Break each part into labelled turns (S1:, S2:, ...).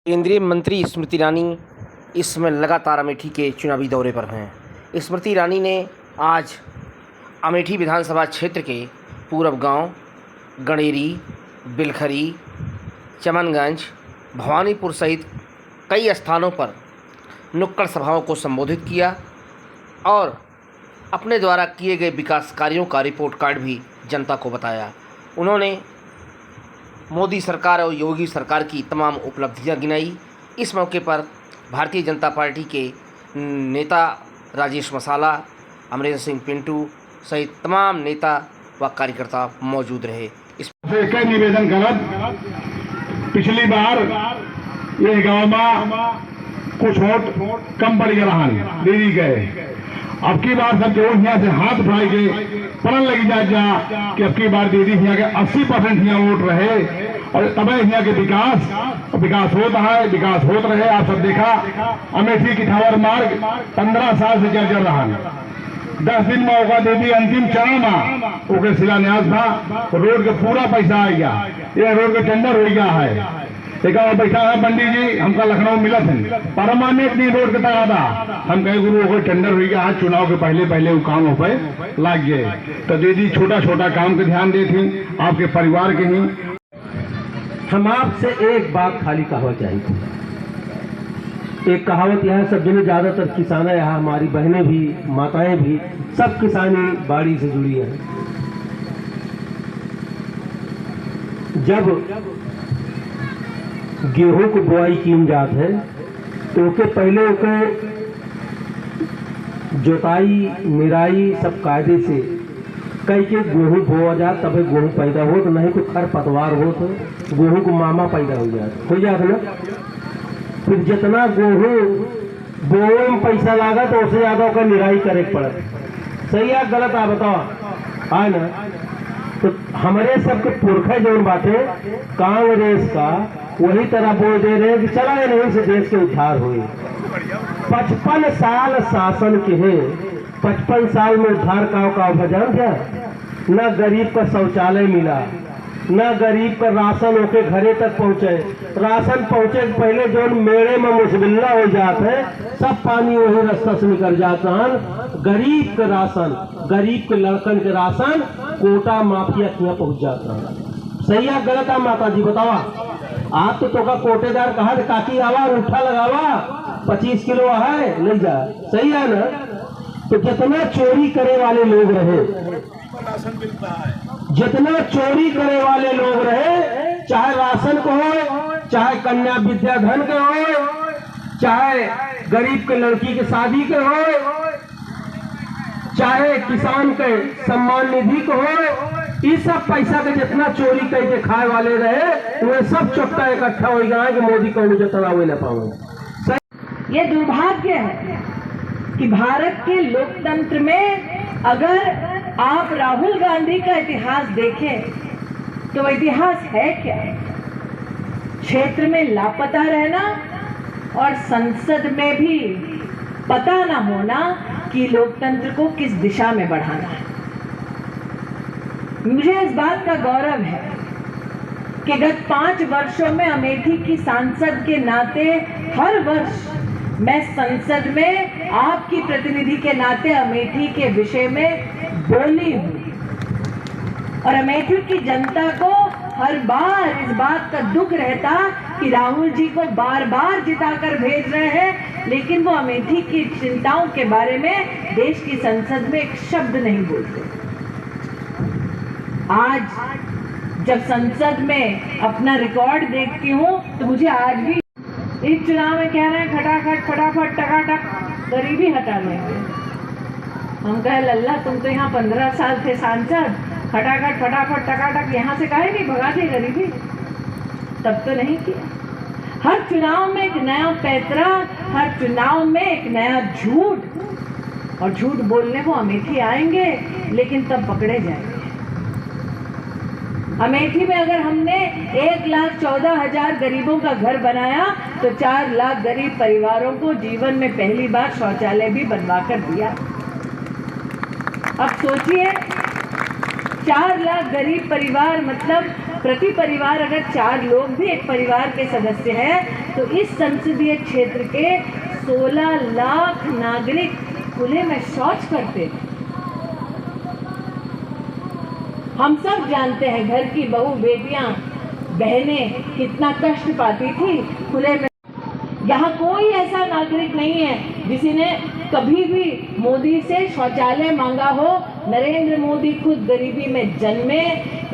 S1: केंद्रीय मंत्री स्मृति ईरानी इस समय लगातार अमेठी के चुनावी दौरे पर हैं। स्मृति ईरानी ने आज अमेठी विधानसभा क्षेत्र के पूरब गांव, गणेरी, बिलखरी, चमनगंज, भवानीपुर सहित कई स्थानों पर नुक्कड़ सभाओं को संबोधित किया और अपने द्वारा किए गए विकास कार्यों का रिपोर्ट कार्ड भी जनता को बताया। उन्होंने मोदी सरकार और योगी सरकार की तमाम उपलब्धियां गिनाई। इस मौके पर भारतीय जनता पार्टी के नेता राजेश मसाला, अमरेंद्र सिंह पिंटू सहित तमाम नेता व कार्यकर्ता मौजूद रहे। इस
S2: निवेदन करत पिछली बार ये गांव में कुछ वोट कम पड़ गया दीदी गए। अब की बार सब जो यहाँ से हाथ उठाए के पढ़न लगी जा कि अब की बार दीदी यहाँ के 80% यहाँ वोट रहे और तब यहाँ के विकास होता है, विकास होता रहे। आप सब देखा अमेठी की टावर मार्ग 15 साल से चल रहा है। 10 दिन में होगा दीदी अंतिम चरण में ओके शिलान्यास था, रोड का पूरा पैसा आ गया, ये रोड का टेंडर हो गया है। एक बैठा है पंडित जी, हमका लखनऊ मिला था परमानेंट नहीं रोड का था। हम कहे गुरु को टेंडर हो गया है, चुनाव के पहले वो काम हो पाए लाग गए। तो दीदी छोटा छोटा काम पे ध्यान देती, आपके परिवार के ही।
S3: हम आपसे एक बात खाली कहावत चाहिए। एक कहावत यहाँ सब जने ज्यादातर किसान है, यहाँ हमारी बहनें भी माताएं भी सब किसानी बाड़ी से जुड़ी है। जब गेहूं को बुआई की जात है तो ओके पहले ओके जोताई निराई सब कायदे से कई के गेहूं बोआ जात, तब गेहूं पैदा हो तो नहीं तो खर पतवार हो तो गेहूं को मामा पैदा हो जात ना। फिर जितना गेहूं बोए में पैसा लागा तो उससे ज्यादा ओका निराई करे पड़त। सही है गलत आ बताओ है ना। तो हमारे सबके पुरखा जो बातें कांग्रेस का वही तरह बोल दे रहे कि चला नहीं से देश के उद्धार हुए। 55 साल शासन के हैं, 55 साल में उद्धार का वजन क्या? न गरीब का शौचालय मिला, न गरीब का राशन होके घरे तक पहुंचे। राशन पहुंचे पहले जो मेड़े में मुशबिल्ला हो जाते है सब पानी वही रास्ता से निकल जाता है। गरीब के राशन, गरीब के लड़कन के राशन कोटा माफिया यहाँ पहुंच जाता है। सही है गलत है माता जी बतावा? आप तो का कोटेदार कहा काकी आवा उठा लगावा 25 किलो है ले जा। सही है ना। तो जितना चोरी करे वाले लोग रहे, जितना चोरी करे वाले लोग रहे, चाहे राशन को हो, चाहे कन्या विद्याधन के हो, चाहे गरीब के लड़की के शादी के हो, चाहे किसान के सम्मान निधि को हो, इस सब पैसा के जितना चोरी करके खाए वाले रहे वो सब चुपता इकट्ठा हो गया है कि मोदी को जितना हुए न पाओगे।
S4: ये दुर्भाग्य है कि भारत के लोकतंत्र में अगर आप राहुल गांधी का इतिहास देखें तो इतिहास है क्या? क्षेत्र में लापता रहना और संसद में भी पता ना होना कि लोकतंत्र को किस दिशा में बढ़ाना है। मुझे इस बात का गौरव है कि गत 5 वर्षों में अमेठी की सांसद के नाते हर वर्ष मैं संसद में आपकी प्रतिनिधि के नाते अमेठी के विषय में बोली हूँ और अमेठी की जनता को हर बार इस बात का दुख रहता कि राहुल जी को बार बार जिताकर भेज रहे हैं लेकिन वो अमेठी की चिंताओं के बारे में देश की संसद में एक शब्द नहीं बोलते। आज जब संसद में अपना रिकॉर्ड देखती हूँ तो मुझे आज भी इस चुनाव में कह रहे हैं खटाखट फटाफट टकाटक गरीबी हटा लेंगे। हम कहे लल्ला तुम तो यहाँ 15 साल थे सांसद, खटाखट फटाफट टकाटक यहाँ से काहे नहीं भगा दी गरीबी? तब तो नहीं किया। हर चुनाव में एक नया पैतरा, हर चुनाव में एक नया झूठ, और झूठ बोलने को अमेठी आएंगे लेकिन तब पकड़े जाएंगे। अमेठी में अगर हमने 1,14,000 गरीबों का घर बनाया तो 4 लाख गरीब परिवारों को जीवन में पहली बार शौचालय भी बनवा कर दिया। अब सोचिए 4 लाख गरीब परिवार मतलब प्रति परिवार अगर 4 लोग भी एक परिवार के सदस्य हैं तो इस संसदीय क्षेत्र के 16 लाख नागरिक खुले में शौच करते थे। हम सब जानते हैं घर की बहू बेटियां बहनें कितना कष्ट पाती थी खुले में। यहाँ कोई ऐसा नागरिक नहीं है जिसने कभी भी मोदी से शौचालय मांगा हो। नरेंद्र मोदी खुद गरीबी में जन्मे,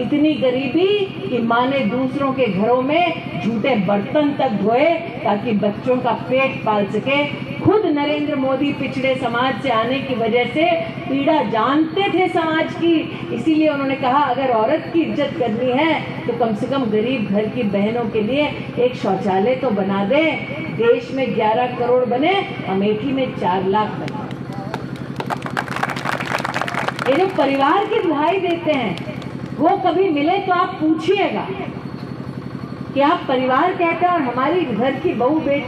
S4: इतनी गरीबी कि माँ ने दूसरों के घरों में झूठे बर्तन तक धोए ताकि बच्चों का पेट पाल सके। खुद नरेंद्र मोदी पिछड़े समाज से आने की वजह से पीड़ा जानते थे समाज की, इसीलिए उन्होंने कहा अगर औरत की इज्जत करनी है तो कम से कम गरीब घर की बहनों के लिए एक शौचालय तो बना दे। देश में 11 करोड़ बने, अमेठी में 4 लाख बने। ये जो परिवार की दुहाई देते हैं वो कभी मिले तो आप पूछिएगा कि आप परिवार कहते हैं और हमारी घर की बहू बेटी